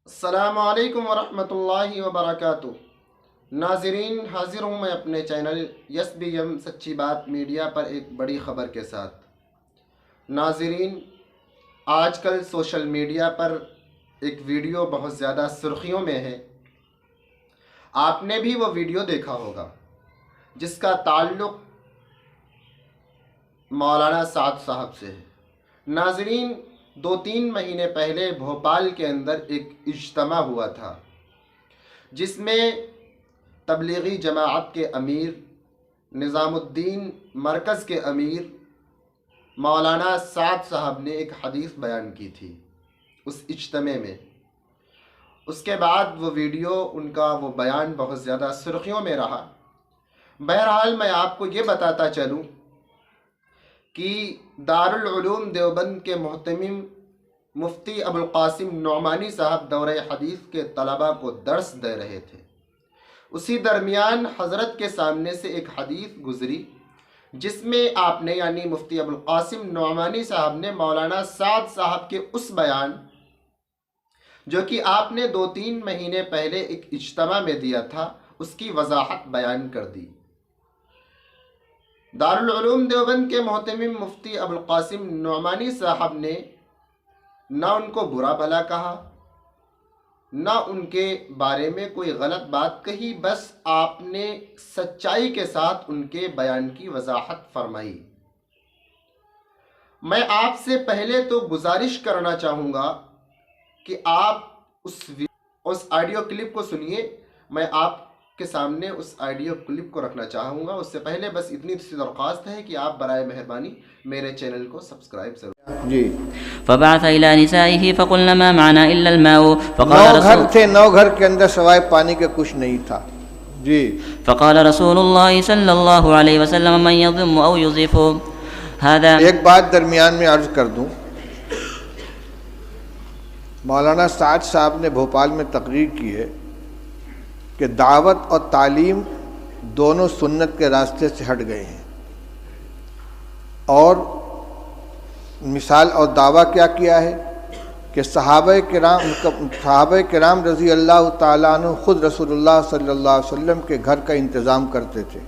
السلام علیکم ورحمۃ اللہ وبرکاتہ۔ ناظرین، حاضر ہوں میں اپنے چینل یس بی ایم سچی بات میڈیا پر ایک بڑی خبر کے ساتھ۔ ناظرین، آج کل سوشل میڈیا پر ایک ویڈیو بہت زیادہ سرخیوں میں ہے۔ آپ نے بھی وہ ویڈیو دیکھا ہوگا جس کا تعلق مولانا سعد صاحب سے ہے۔ ناظرین، 2-3 مہینے پہلے بھوپال کے اندر ایک اجتماع ہوا تھا جس میں تبلیغی جماعت کے امیر، نظام الدین مرکز کے امیر مولانا سعد صاحب نے ایک حدیث بیان کی تھی اس اجتماع میں۔ اس کے بعد وہ ویڈیو، ان کا وہ بیان بہت زیادہ سرخیوں میں رہا۔ بہرحال میں آپ کو یہ بتاتا چلوں کہ دارالعلوم دیوبند کے محتمم مفتی ابوالقاسم نعمانی صاحب دورہ حدیث کے طلباء کو درس دے رہے تھے۔ اسی درمیان حضرت کے سامنے سے ایک حدیث گزری جس میں آپ نے، یعنی مفتی ابوالقاسم نعمانی صاحب نے، مولانا سعد صاحب کے اس بیان جو کہ آپ نے 2-3 مہینے پہلے ایک اجتماع میں دیا تھا، اس کی وضاحت بیان کر دی۔ دارالعلوم دیوبند کے محتمم مفتی ابوالقاسم نعمانی صاحب نے نہ ان کو برا بھلا کہا، نہ ان کے بارے میں کوئی غلط بات کہی، بس آپ نے سچائی کے ساتھ ان کے بیان کی وضاحت فرمائی۔ میں آپ سے پہلے تو گزارش کرنا چاہوں گا کہ آپ اس آڈیو کلپ کو سنیے۔ میں آپ کے سامنے اس آڈیو کلپ کو رکھنا چاہوں گا۔ اس سے پہلے بس اتنی سی درخواست ہے کہ آپ برائے مہربانی میرے چینل کو سبسکرائب ضرور۔ جی، فبعث إلى نسائه فقلن ما معنا إلا الماء نو گھر تھے، 9 گھر کے اندر سوائے پانی کے کچھ نہیں تھا۔ جی، فقال رسول الله صلى الله عليه وسلم من يضم أو يضيف هذا۔ ایک بات درمیان میں عرض کر دوں، مولانا سعد صاحب نے بھوپال میں تقریر کی ہے کہ دعوت اور تعلیم دونوں سنت کے راستے سے ہٹ گئے ہیں، اور مثال اور دعویٰ کیا کیا ہے کہ صحابہ کرام رضی اللہ تعالیٰ عنہ خود رسول اللہ صلی اللہ علیہ وسلم کے گھر کا انتظام کرتے تھے۔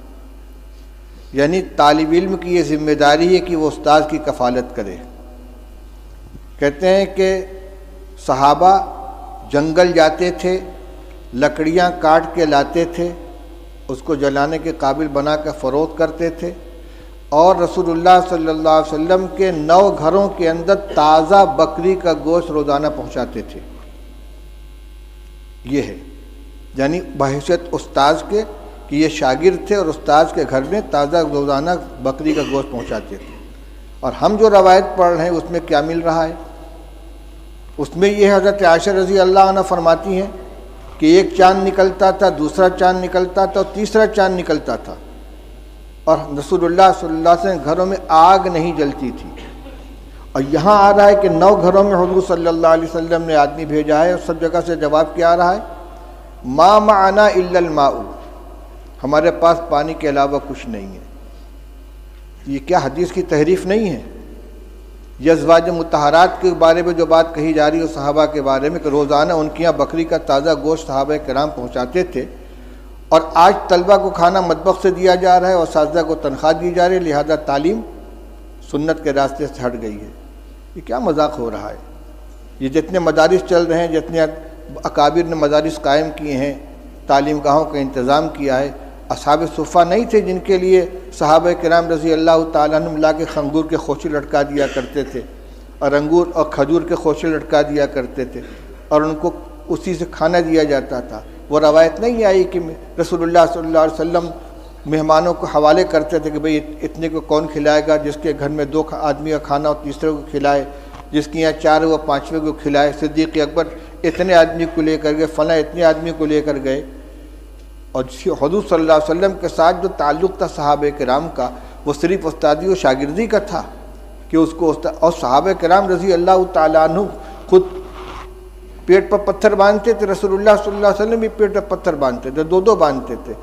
یعنی طالب علم کی یہ ذمہ داری ہے کہ وہ استاد کی کفالت کرے۔ کہتے ہیں کہ صحابہ جنگل جاتے تھے، لکڑیاں کاٹ کے لاتے تھے، اس کو جلانے کے قابل بنا کر فروخت کرتے تھے، اور رسول اللہ صلی اللہ علیہ وسلم کے 9 گھروں کے اندر تازہ بکری کا گوشت روزانہ پہنچاتے تھے۔ یہ ہے یعنی بحیثیت استاذ کے کہ یہ شاگرد تھے اور استاذ کے گھر میں تازہ روزانہ بکری کا گوشت پہنچاتے تھے۔ اور ہم جو روایت پڑھ رہے ہیں اس میں کیا مل رہا ہے؟ اس میں یہ حضرت عائشہ رضی اللہ عنہ فرماتی ہیں کہ ایک چاند نکلتا تھا، دوسرا چاند نکلتا تھا، اور تیسرا چاند نکلتا تھا، اور رسول اللہ صلی اللہ علیہ وسلم گھروں میں آگ نہیں جلتی تھی۔ اور یہاں آ رہا ہے کہ 9 گھروں میں حضور صلی اللہ علیہ وسلم نے آدمی بھیجا ہے، اور سب جگہ سے جواب کیا آ رہا ہے؟ ما معنا الا الماء، ہمارے پاس پانی کے علاوہ کچھ نہیں ہے۔ یہ کیا حدیث کی تحریف نہیں ہے؟ یہ ازواج مطہرات کے بارے میں جو بات کہی جا رہی ہے صحابہ کے بارے میں کہ روزانہ ان کے یہاں بکری کا تازہ گوشت صحابہ کرام پہنچاتے تھے، اور آج طلبہ کو کھانا مطبخ سے دیا جا رہا ہے اور اساتذہ کو تنخواہ دی جا رہی ہے، لہذا تعلیم سنت کے راستے سے ہٹ گئی ہے۔ یہ کیا مذاق ہو رہا ہے؟ یہ جتنے مدارس چل رہے ہیں، جتنے اکابر نے مدارس قائم کیے ہیں، تعلیم گاہوں کا انتظام کیا ہے، اصحاب صفہ نہیں تھے جن کے لیے صحابہ کرام رضی اللہ تعالیٰ عنہ ملا کے خنگور کے خوشے لٹکا دیا کرتے تھے، اور انگور اور کھجور کے خوشے لٹکا دیا کرتے تھے، اور ان کو اسی سے کھانا دیا جاتا تھا۔ وہ روایت نہیں آئی کہ رسول اللہ صلی اللہ علیہ وسلم مہمانوں کو حوالے کرتے تھے کہ بھئی اتنے کو کون کھلائے گا، جس کے گھر میں 2 آدمی کا کھانا ہو تیسرے کو کھلائے، جس کے یہاں 4 وہ 5ویں کو کھلائے۔ صدیق اکبر اتنے آدمی کو لے کر گئے، فلاں اتنے آدمی کو لے کر گئے۔ اور حضور صلی اللہ علیہ وسلم کے ساتھ جو تعلق تھا صحابہ کرام کا، وہ صرف استادی و شاگردی کا تھا کہ اس کو اور صحابہ کرام رضی اللہ تعالیٰ عنہ خود پیٹ پر پتھر باندھتے تھے، رسول اللہ صلی اللہ علیہ وسلم بھی پیٹ پر پتھر باندھتے تھے، 2 باندھتے تھے۔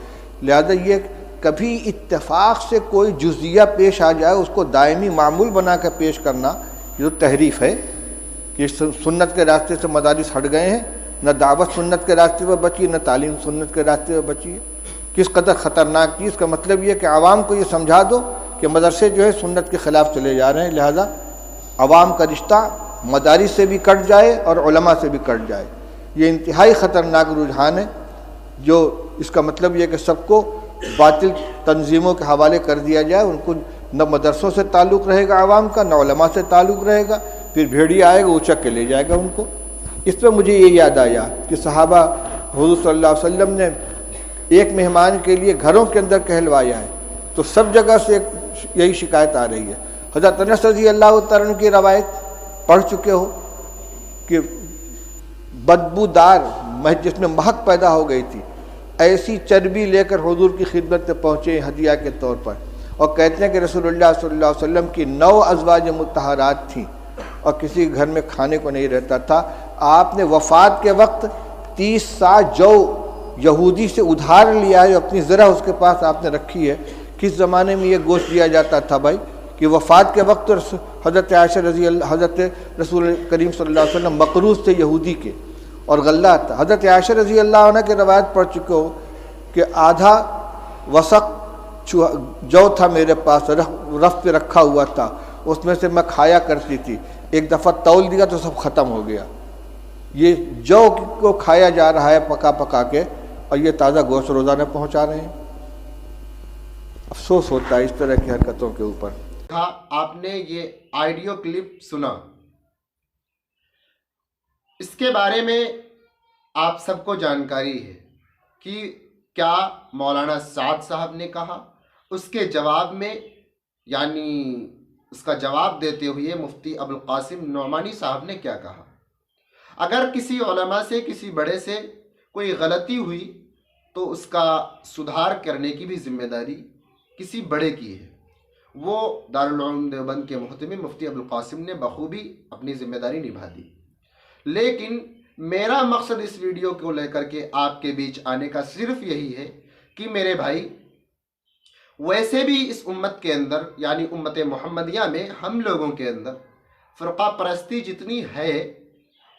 لہذا یہ کبھی اتفاق سے کوئی جزیہ پیش آ جائے اس کو دائمی معمول بنا کر پیش کرنا، یہ جو تحریف ہے کہ سنت کے راستے سے مدارس ہٹ گئے ہیں، نہ دعوت سنت کے راستے پر بچی، نہ تعلیم سنت کے راستے پر بچی ہے۔ کس قدر خطرناک چیز کا مطلب یہ کہ عوام کو یہ سمجھا دو کہ مدرسے جو ہے سنت کے خلاف چلے جا رہے ہیں، لہذا عوام کا رشتہ مدارس سے بھی کٹ جائے اور علماء سے بھی کٹ جائے۔ یہ انتہائی خطرناک رجحان ہے، جو اس کا مطلب یہ کہ سب کو باطل تنظیموں کے حوالے کر دیا جائے، ان کو نہ مدرسوں سے تعلق رہے گا عوام کا، نہ علماء سے تعلق رہے گا، پھر بھیڑیا آئے گا اچک کے لے جائے گا ان کو۔ اس پہ مجھے یہ یاد آیا کہ صحابہ حضور صلی اللہ علیہ وسلم نے ایک مہمان کے لیے گھروں کے اندر کہلوایا ہے، تو سب جگہ سے یہی شکایت آ رہی ہے۔ حضرت انس رضی اللہ تعالیٰ عنہ کی روایت پڑھ چکے ہو کہ بدبودار جس میں مہک پیدا ہو گئی تھی، ایسی چربی لے کر حضور کی خدمت میں پہنچے ہدیہ کے طور پر، اور کہتے ہیں کہ رسول اللہ صلی اللہ علیہ وسلم کی 9 ازواج مطہرات تھیں اور کسی گھر میں کھانے کو نہیں رہتا تھا۔ آپ نے وفات کے وقت 30 سا جو یہودی سے ادھار لیا ہے، اپنی ذرا اس کے پاس آپ نے رکھی ہے۔ کس زمانے میں یہ گوشت دیا جاتا تھا بھائی کہ وفات کے وقت حضرت عائشہ حضرت رسول کریم صلی اللہ علیہ وسلم مقروض تھے یہودی کے، اور غلہ تھا۔ حضرت عائشہ رضی اللہ عنہ کی روایت پڑھ چکے ہو کہ آدھا وسق جو تھا میرے پاس، رف پہ رکھا ہوا تھا، اس میں سے میں کھایا کرتی تھی، ایک دفعہ تول دیا تو سب ختم ہو گیا۔ یہ جو کو کھایا جا رہا ہے پکا پکا کے، اور یہ تازہ گوشت روزانہ پہنچا رہے ہیں۔ افسوس ہوتا ہے اس طرح کی حرکتوں کے اوپر۔ آپ نے یہ آڈیو کلپ سنا، اس کے بارے میں آپ سب کو جانکاری ہے کہ کیا مولانا سعد صاحب نے کہا، اس کے جواب میں یعنی اس کا جواب دیتے ہوئے مفتی ابوالقاسم نعمانی صاحب نے کیا کہا۔ اگر کسی علماء سے، کسی بڑے سے کوئی غلطی ہوئی تو اس کا سدھار کرنے کی بھی ذمہ داری کسی بڑے کی ہے۔ وہ دارالعلوم دیوبند کے محتمم مفتی ابوالقاسم نے بخوبی اپنی ذمہ داری نبھا دی، لیکن میرا مقصد اس ویڈیو کو لے کر کے آپ کے بیچ آنے کا صرف یہی ہے کہ میرے بھائی، ویسے بھی اس امت کے اندر یعنی امت محمدیہ میں ہم لوگوں کے اندر فرقہ پرستی جتنی ہے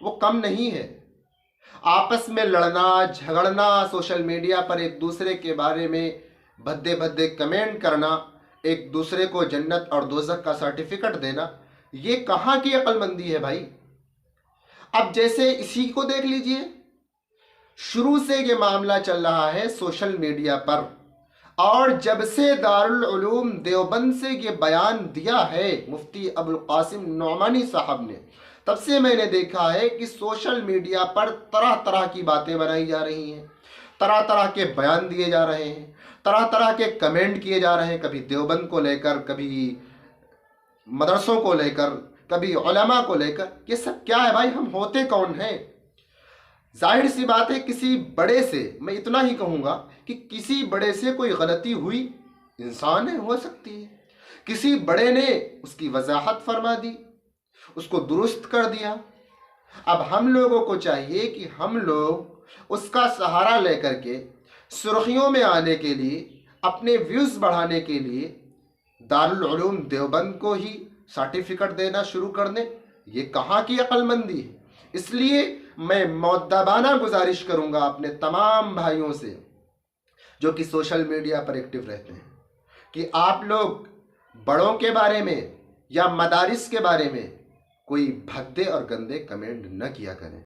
وہ کم نہیں ہے۔ آپس میں لڑنا جھگڑنا، سوشل میڈیا پر ایک دوسرے کے بارے میں بھدے بھدے کمنٹ کرنا، ایک دوسرے کو جنت اور دوزخ کا سرٹیفکیٹ دینا، یہ کہاں کی عقل مندی ہے بھائی؟ اب جیسے اسی کو دیکھ لیجئے، شروع سے یہ معاملہ چل رہا ہے سوشل میڈیا پر، اور جب سے دارالعلوم دیوبند سے یہ بیان دیا ہے مفتی ابوالقاسم نعمانی صاحب نے، تب سے میں نے دیکھا ہے کہ سوشل میڈیا پر طرح طرح کی باتیں بنائی جا رہی ہیں، طرح طرح کے بیان دیے جا رہے ہیں، طرح طرح کے کمنٹ کیے جا رہے ہیں، کبھی دیوبند کو لے کر، کبھی مدرسوں کو لے کر، کبھی علماء کو لے کر۔ یہ سب کیا ہے بھائی؟ ہم ہوتے کون ہیں؟ ظاہر سی بات ہے کسی بڑے سے، میں اتنا ہی کہوں گا کہ کسی بڑے سے کوئی غلطی ہوئی، انسان ہے، ہو سکتی ہے، کسی بڑے نے اس کی وضاحت فرما دی، اس کو درست کر دیا۔ اب ہم لوگوں کو چاہیے کہ ہم لوگ اس کا سہارا لے کر کے سرخیوں میں آنے کے لیے، اپنے ویوز بڑھانے کے لیے دارالعلوم دیوبند کو ہی سرٹیفکیٹ دینا شروع کر دیں۔ یہ کہاں کی عقل مندی ہے؟ اس لیے میں مؤدبانہ گزارش کروں گا اپنے تمام بھائیوں سے جو کہ سوشل میڈیا پر ایکٹیو رہتے ہیں کہ آپ لوگ بڑوں کے بارے میں یا مدارس کے بارے میں کوئی بھدے اور گندے کمنٹ نہ کیا کریں۔